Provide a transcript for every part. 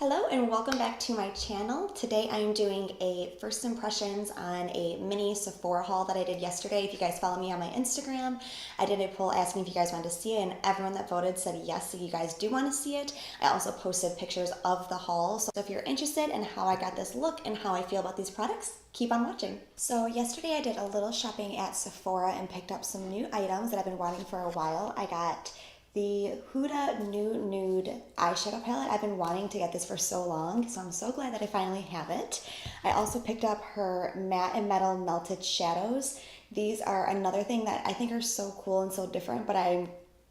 Hello and welcome back to my channel. Today I am doing a first impressions on a mini Sephora haul that I did yesterday. If you guys follow me on my Instagram, I did a poll asking if you guys wanted to see it, and everyone that voted said yes, so you guys do want to see it. I also posted pictures of the haul, so if you're interested in how I got this look and how I feel about these products, keep on watching. So yesterday I did a little shopping at Sephora and picked up some new items that I've been wanting for a while. I got the Huda Nude eyeshadow palette. I've been wanting to get this for so long, so I'm so glad that I finally have it. I also picked up her matte and metal melted shadows. These are another thing that I think are so cool and so different, but I'm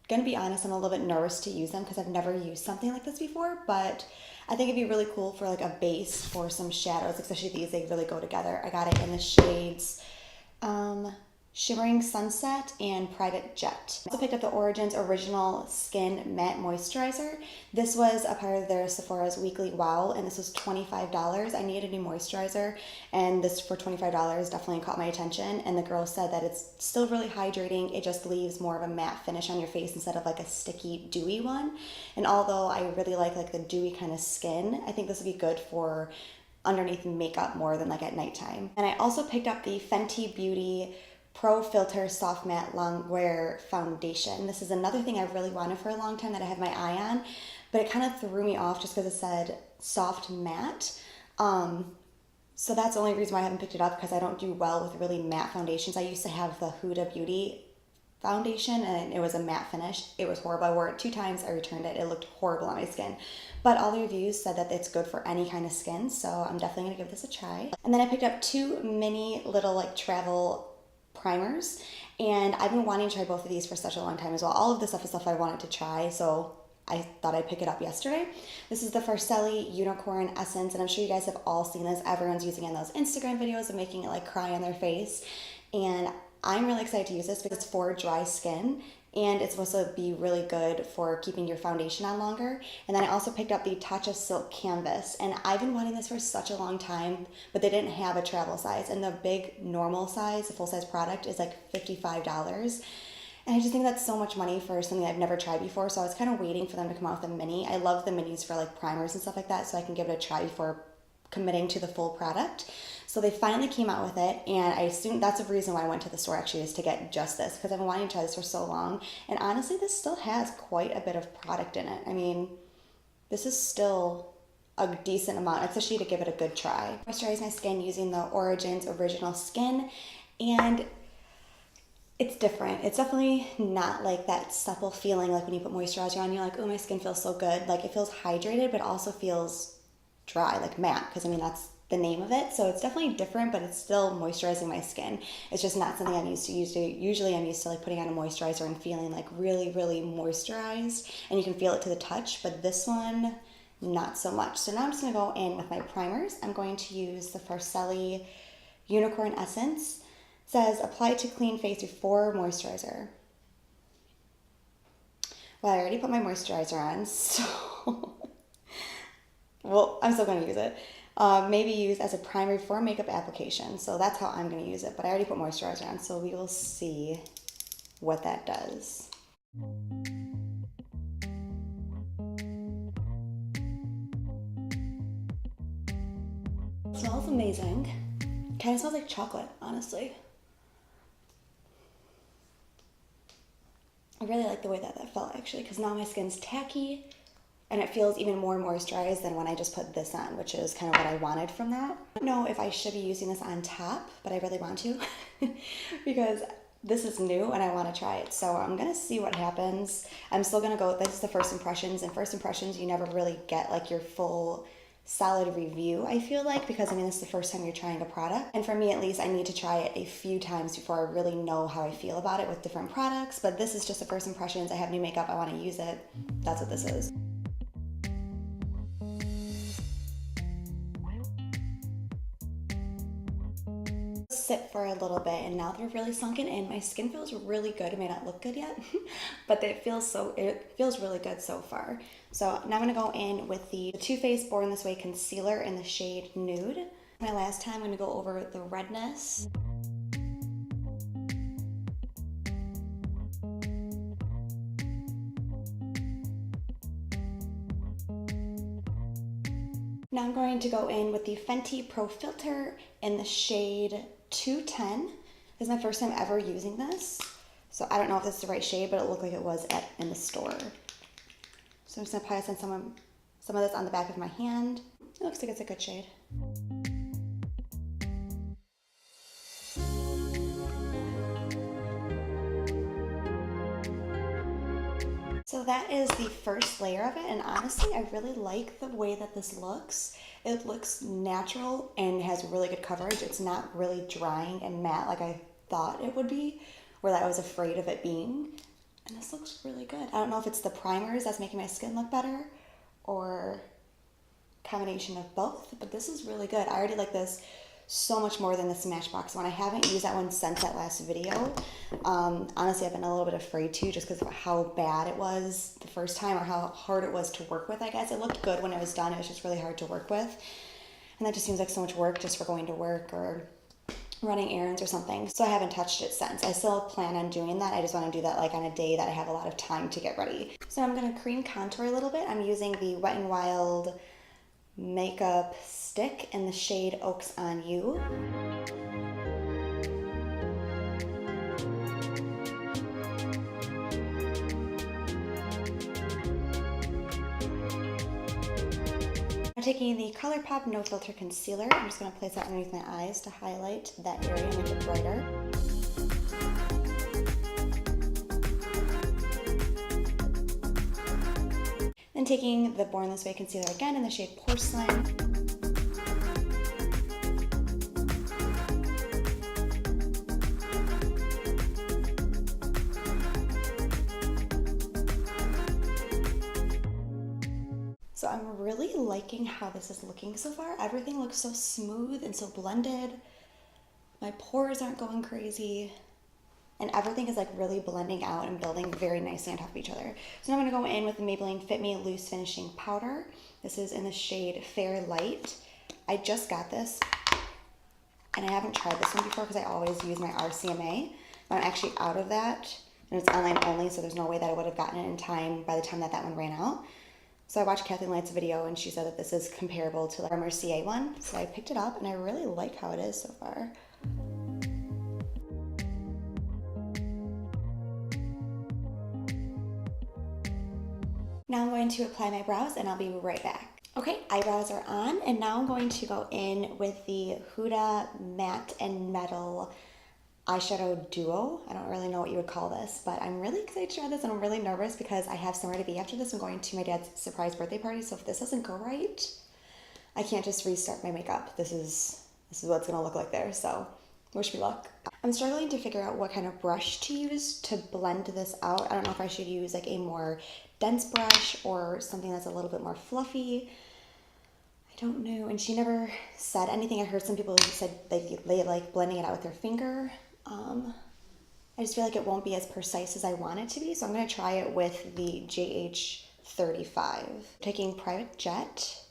gonna be honest, I'm a little bit nervous to use them because I've never used something like this before, but I think it'd be really cool for like a base for some shadows, especially these, they really go together. I got it in the shades Shimmering Sunset and Private Jet. I also picked up the Origins Original Skin Matte Moisturizer. This was a part of their Sephora's weekly wow, and this was $25. I needed a new moisturizer, and this for $25 definitely caught my attention, and the girl said that it's still really hydrating. It just leaves more of a matte finish on your face instead of like a sticky, dewy one. And although I really like the dewy kind of skin, I think this would be good for underneath makeup more than like at nighttime. And I also picked up the Fenty Beauty Pro Filter Soft Matte Longwear Foundation. This is another thing I've really wanted for a long time that I have my eye on, but it kind of threw me off just because it said soft matte. So that's the only reason why I haven't picked it up, because I don't do well with really matte foundations. I used to have the Huda Beauty foundation and it was a matte finish. It was horrible. I wore it 2 times. I returned it. It looked horrible on my skin. But all the reviews said that it's good for any kind of skin, so I'm definitely going to give this a try. And then I picked up 2 mini little like travel primers, and I've been wanting to try both of these for such a long time as well. All of this stuff is stuff I wanted to try, so I thought I'd pick it up yesterday. This is the Farcelli Unicorn Essence, and I'm sure you guys have all seen this. Everyone's using it in those Instagram videos of making it like cry on their face, and I'm really excited to use this because it's for dry skin, and it's supposed to be really good for keeping your foundation on longer. And then I also picked up the Tatcha Silk Canvas, and I've been wanting this for such a long time, but they didn't have a travel size, and the big normal size, the full size product, is like $55. And I just think that's so much money for something I've never tried before, so I was kind of waiting for them to come out with a mini. I love the minis for like primers and stuff like that, so I can give it a try before committing to the full product. So they finally came out with it, and I assume that's the reason why I went to the store actually, is to get just this, because I've been wanting to try this for so long. And honestly, this still has quite a bit of product in it. I mean, this is still a decent amount, especially to give it a good try. I moisturize my skin using the Origins Original Skin, and it's different. It's definitely not like that supple feeling like when you put moisturizer on, you're like, oh, my skin feels so good. Like, it feels hydrated, but also feels dry, like matte, because I mean, that's the name of it. So it's definitely different, but it's still moisturizing my skin. It's just not something I'm used to. Usually I'm used to like putting on a moisturizer and feeling like really, really moisturized, and you can feel it to the touch, but this one, not so much. So now I'm just gonna go in with my primers. I'm going to use the Farcelli Unicorn Essence. It says, apply to clean face before moisturizer. Well, I already put my moisturizer on, so well, I'm still gonna use it. Maybe use as a primer before makeup application. So that's how I'm going to use it. But I already put moisturizer on, so we will see what that does. It smells amazing. Kind of smells like chocolate, honestly. I really like the way that felt actually, because now my skin's tacky, and it feels even more moisturized than when I just put this on, which is kind of what I wanted from that. I don't know if I should be using this on top, but I really want to because this is new and I want to try it. So I'm going to see what happens. I'm still going to go, this is the first impressions, and first impressions, you never really get like your full solid review, I feel like, because I mean, this is the first time you're trying a product. And for me, at least, I need to try it a few times before I really know how I feel about it with different products. But this is just the first impressions. I have new makeup. I want to use it. That's what this is. Sit for a little bit, and now they're really sunken in. My skin feels really good. It may not look good yet, but it feels really good so far. So now I'm gonna go in with the Too Faced Born This Way concealer in the shade Nude. My last time, I'm gonna go over the redness. Now I'm going to go in with the Fenty Pro Filter in the shade 210. This is my first time ever using this, so I don't know if this is the right shade, but it looked like it was in the store. So I'm just gonna apply some of this on the back of my hand. It looks like it's a good shade. So that is the first layer of it, and honestly, I really like the way that this looks. It looks natural and has really good coverage. It's not really drying and matte like I thought it would be, or that I was afraid of it being. And this looks really good. I don't know if it's the primers that's making my skin look better, or combination of both, but this is really good. I already like this so much more than the Smashbox one. I haven't used that one since that last video. Honestly, I've been a little bit afraid to, just because of how bad it was the first time, or how hard it was to work with, I guess. It looked good when it was done. It was just really hard to work with. And that just seems like so much work just for going to work or running errands or something. So I haven't touched it since. I still plan on doing that. I just want to do that like on a day that I have a lot of time to get ready. So I'm going to cream contour a little bit. I'm using the Wet n Wild makeup stick in the shade Oaks on You. I'm taking the ColourPop No Filter Concealer. I'm just going to place that underneath my eyes to highlight that area and make it brighter. Then taking the Born This Way concealer again in the shade Porcelain. So I'm really liking how this is looking so far. Everything looks so smooth and so blended. My pores aren't going crazy. And everything is like really blending out and building very nicely on top of each other. So now I'm gonna go in with the Maybelline Fit Me Loose Finishing Powder. This is in the shade Fair Light. I just got this, and I haven't tried this one before because I always use my RCMA. But I'm actually out of that, and it's online only, so there's no way that I would have gotten it in time by the time that one ran out. So I watched Kathleen Light's video, and she said that this is comparable to the Armor CA one. So I picked it up, and I really like how it is so far. Now I'm going to apply my brows, and I'll be right back. Okay, eyebrows are on, and now I'm going to go in with the Huda Matte and Metal eyeshadow duo. I don't really know what you would call this, but I'm really excited to try this, and I'm really nervous because I have somewhere to be after this. I'm going to my dad's surprise birthday party, so if this doesn't go right, I can't just restart my makeup. This is what it's gonna look like there, so wish me luck. I'm struggling to figure out what kind of brush to use to blend this out. I don't know if I should use like a more dense brush or something that's a little bit more fluffy. I don't know, and she never said anything. I heard some people who said they like blending it out with their finger. I just feel like it won't be as precise as I want it to be, so I'm going to try it with the JH35. Taking Private Jet.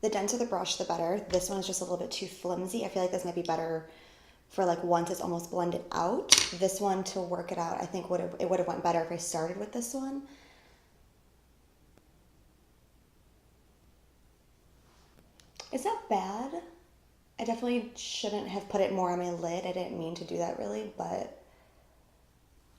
The denser the brush, the better. This one is just a little bit too flimsy. I feel like this might be better for like once it's almost blended out. This one, to work it out, I think it would have went better if I started with this one. Is that bad? I definitely shouldn't have put it more on my lid. I didn't mean to do that really, but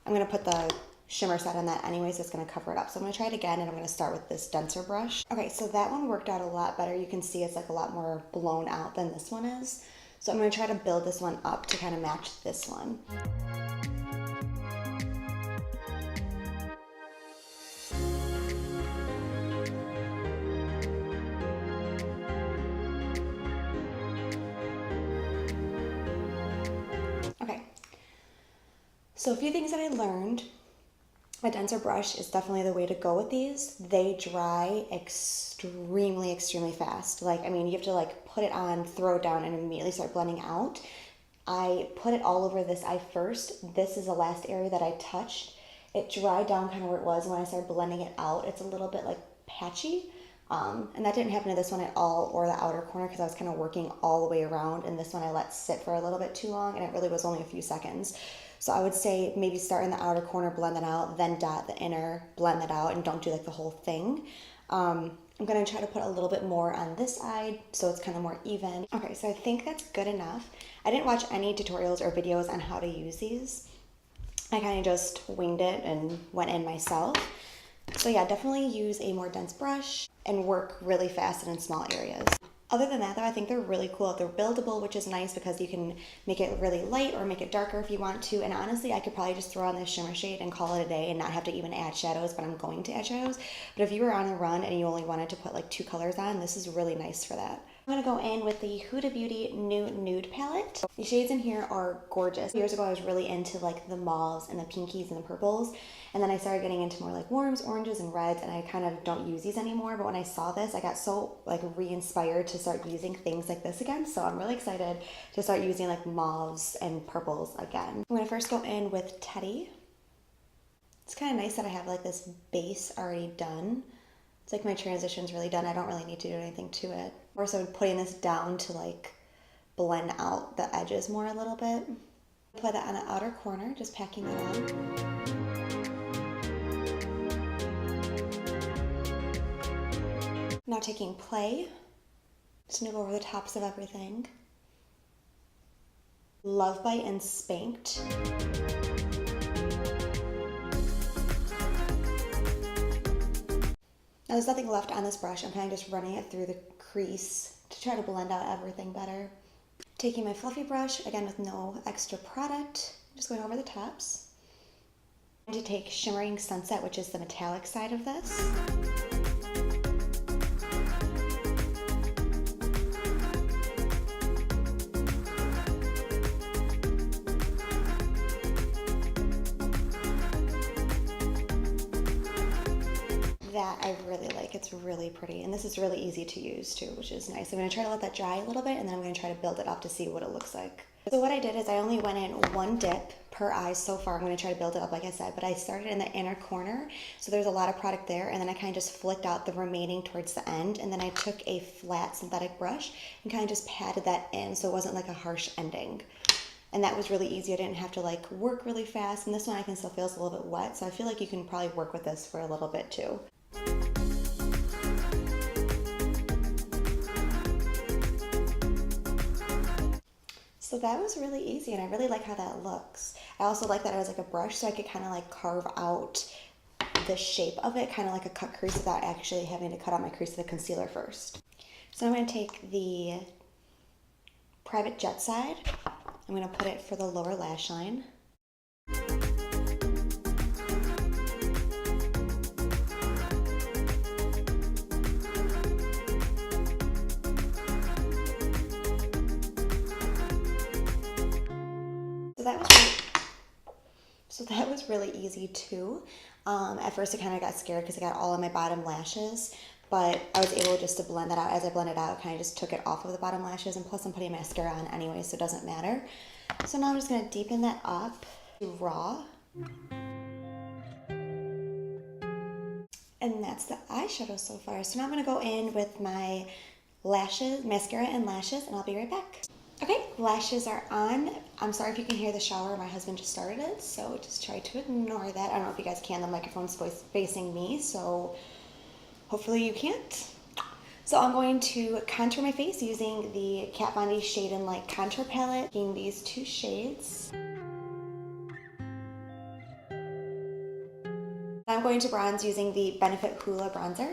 I'm gonna put the shimmer set on that anyway, so it's gonna cover it up. So I'm gonna try it again, and I'm gonna start with this denser brush. Okay, so that one worked out a lot better. You can see it's like a lot more blown out than this one is. So I'm gonna try to build this one up to kind of match this one. Okay, so a few things that I learned. A denser brush is definitely the way to go with these. They dry extremely, extremely fast. Like, I mean, you have to like put it on, throw it down, and immediately start blending out. I put it all over this eye first. This is the last area that I touched. It dried down kind of where it was, and when I started blending it out, it's a little bit like patchy, And that didn't happen to this one at all, or the outer corner, because I was kind of working all the way around, and this one I let sit for a little bit too long, and it really was only a few seconds. So I would say maybe start in the outer corner, blend that out, then dot the inner, blend that out, and don't do like the whole thing. I'm gonna try to put a little bit more on this side so it's kind of more even. Okay, so I think that's good enough. I didn't watch any tutorials or videos on how to use these. I kind of just winged it and went in myself. So yeah, definitely use a more dense brush and work really fast and in small areas. Other than that though, I think they're really cool. They're buildable, which is nice because you can make it really light or make it darker if you want to. And honestly, I could probably just throw on this shimmer shade and call it a day and not have to even add shadows, but I'm going to add shadows. But if you were on a run and you only wanted to put like 2 colors on, this is really nice for that. I'm gonna go in with the Huda Beauty new Nude palette. The shades in here are gorgeous. Years ago, I was really into like the mauves and the pinkies and the purples. And then I started getting into more like warms, oranges, and reds, and I kind of don't use these anymore. But when I saw this, I got so like re-inspired to start using things like this again. So I'm really excited to start using like mauves and purples again. I'm gonna first go in with Teddy. It's kind of nice that I have like this base already done. It's like my transition's really done. I don't really need to do anything to it. Also putting this down to like blend out the edges more a little bit. Apply that on the outer corner, just packing that on. Now taking Play, just gonna go over the tops of everything. Love Bite and Spanked. Now there's nothing left on this brush. I'm kind of just running it through the crease to try to blend out everything better. Taking my fluffy brush, again with no extra product, just going over the tops. I'm going to take Shimmering Sunset, which is the metallic side of this. That I really like. It's really pretty, and this is really easy to use too, which is nice. I'm going to try to let that dry a little bit, and then I'm going to try to build it up to see what it looks like. So what I did is I only went in 1 dip per eye so far. I'm going to try to build it up like I said, but I started in the inner corner, so there's a lot of product there, and then I kind of just flicked out the remaining towards the end, and then I took a flat synthetic brush and kind of just patted that in so it wasn't like a harsh ending. And that was really easy. I didn't have to like work really fast, and this one I can still feel is a little bit wet, so I feel like you can probably work with this for a little bit too. So that was really easy, and I really like how that looks. I also like that it was like a brush, so I could kind of like carve out the shape of it, kind of like a cut crease without actually having to cut out my crease of the concealer first. So I'm going to take the Private Jet side. I'm going to put it for the lower lash line. So that was really easy too. At first I kind of got scared because I got all of my bottom lashes, but I was able just to blend that out. As I blended out, I kind of just took it off of the bottom lashes, and plus I'm putting mascara on anyway, so it doesn't matter. So now I'm just going to deepen that up to raw. And that's the eyeshadow so far. So now I'm going to go in with my lashes, mascara and lashes, and I'll be right back. Okay, lashes are on. I'm sorry if you can hear the shower. My husband just started it, so just try to ignore that. I don't know if you guys can. The microphone's facing me, so hopefully you can't. So I'm going to contour my face using the Kat Von D Shade and Light Contour Palette, taking these 2 shades. I'm going to bronze using the Benefit Hoola bronzer.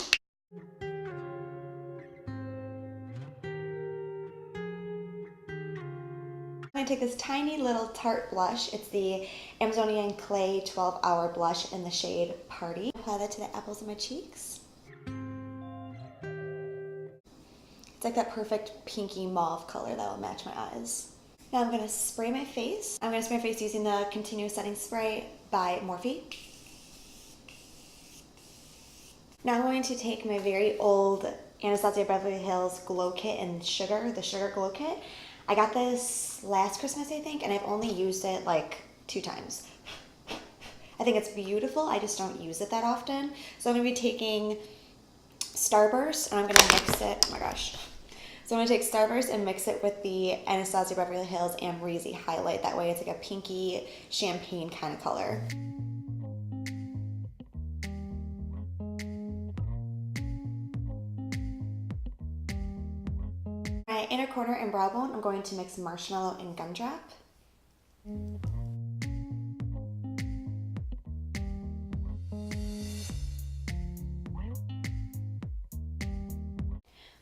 I'm going to take this tiny little Tarte blush. It's the Amazonian Clay 12-Hour Blush in the shade Party. Apply that to the apples of my cheeks. It's like that perfect pinky mauve color that will match my eyes. Now I'm going to spray my face. I'm going to spray my face using the Continuous Setting Spray by Morphe. Now I'm going to take my very old Anastasia Beverly Hills Glow Kit in Sugar, the Sugar Glow Kit. I got this last Christmas, I think, and I've only used it like 2 times. I think it's beautiful. I just don't use it that often. So I'm going to be taking Starburst, and I'm gonna mix it, oh my gosh. So I'm gonna take Starburst and mix it with the Anastasia Beverly Hills Amrezy highlight. That way it's like a pinky champagne kind of color. My inner corner and brow bone, I'm going to mix Marshmallow and Gumdrop.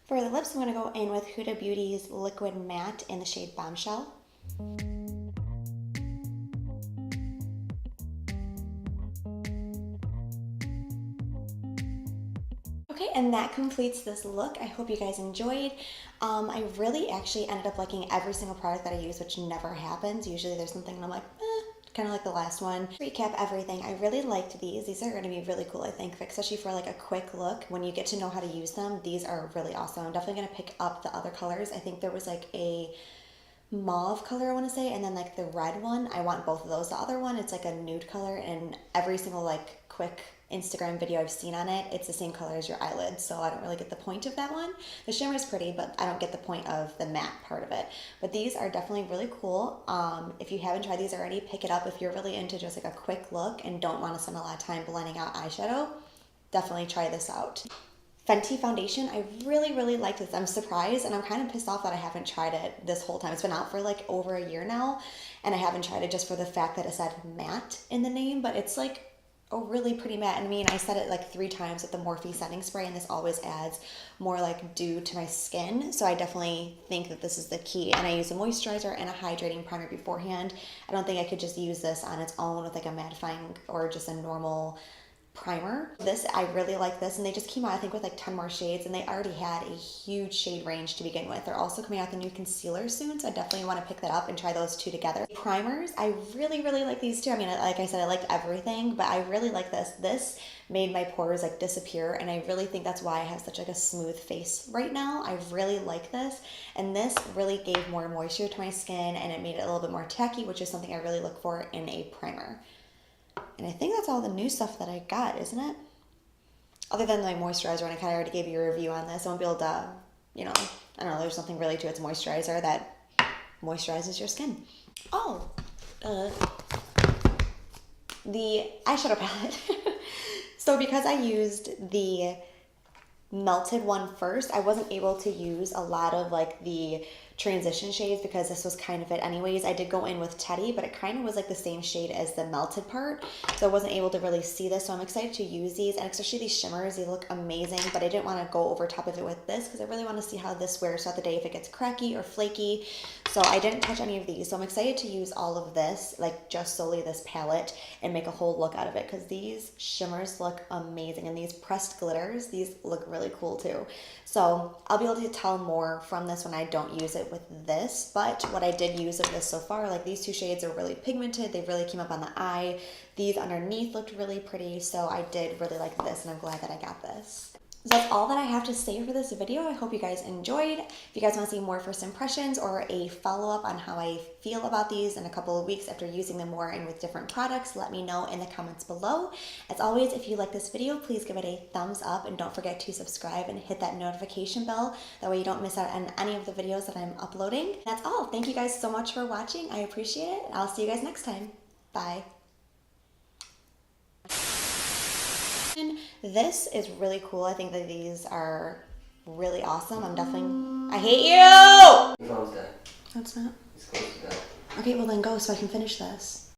For the lips, I'm going to go in with Huda Beauty's Liquid Matte in the shade Bombshell. Okay, and that completes this look. I hope you guys enjoyed. I really actually ended up liking every single product that I use, which never happens. Usually there's something and I'm like, kind of like the last one. Recap everything. I really liked these. These are going to be really cool, I think, especially for like a quick look. When you get to know how to use them, these are really awesome. I'm definitely going to pick up the other colors. I think there was like a mauve color, I want to say, and then like the red one. I want both of those. The other one, it's like a nude color, and every single like quick Instagram video I've seen on it, it's the same color as your eyelids, so I don't really get the point of that one. The shimmer is pretty, but I don't get the point of the matte part of it. But these are definitely really cool. If you haven't tried these already, pick it up. If you're really into just like a quick look and don't want to spend a lot of time blending out eyeshadow, definitely try this out. Fenty foundation, I really like this. I'm surprised and I'm kind of pissed off that I haven't tried it this whole time. It's been out for like over a year now, and I haven't tried it just for the fact that it said matte in the name, but it's like a really pretty matte. And I mean, I said it like 3 times with the Morphe setting spray, and this always adds more like dew to my skin. So I definitely think that this is the key. And I use a moisturizer and a hydrating primer beforehand. I don't think I could just use this on its own with like a mattifying or just a normal primer. This, I really like this, and they just came out I think with like 10 more shades, and they already had a huge shade range to begin with. They're also coming out with a new concealer soon, so I definitely want to pick that up and try those two together. Primers, I really like these too. I mean, like I said, I liked everything, but I really like this. This made my pores like disappear, and I really think that's why I have such like a smooth face right now. I really like this, and this really gave more moisture to my skin, and it made it a little bit more tacky, which is something I really look for in a primer. And I think that's all the new stuff that I got, isn't it? Other than my moisturizer, and I kind of already gave you a review on this. I won't be able to, you know, I don't know, there's nothing really to its moisturizer that moisturizes your skin. Oh, the eyeshadow palette. So because I used the melted one first, I wasn't able to use a lot of like the transition shades because this was kind of it anyways. I did go in with CHATTY, but it kind of was like the same shade as the melted part, so I wasn't able to really see this. So I'm excited to use these, and especially these shimmers, they look amazing, but I didn't want to go over top of it with this because I really want to see how this wears throughout the day, if it gets cracky or flaky. So I didn't touch any of these, so I'm excited to use all of this, like just solely this palette, and make a whole look out of it, because these shimmers look amazing, and these pressed glitters, these look really cool too. So I'll be able to tell more from this when I don't use it with this, but what I did use of this so far, like these 2 shades are really pigmented, they really came up on the eye. These underneath looked really pretty, so I did really like this, and I'm glad that I got this. So that's all that I have to say for this video. I hope you guys enjoyed. If you guys want to see more first impressions or a follow-up on how I feel about these in a couple of weeks after using them more and with different products, let me know in the comments below. As always, if you like this video, please give it a thumbs up, and don't forget to subscribe and hit that notification bell. That way you don't miss out on any of the videos that I'm uploading. That's all. Thank you guys so much for watching. I appreciate it. I'll see you guys next time. Bye. This is really cool. I think that these are really awesome. I'm definitely... I hate you! Your phone's dead. No, it's not. It's close to dead. Okay, well then go so I can finish this.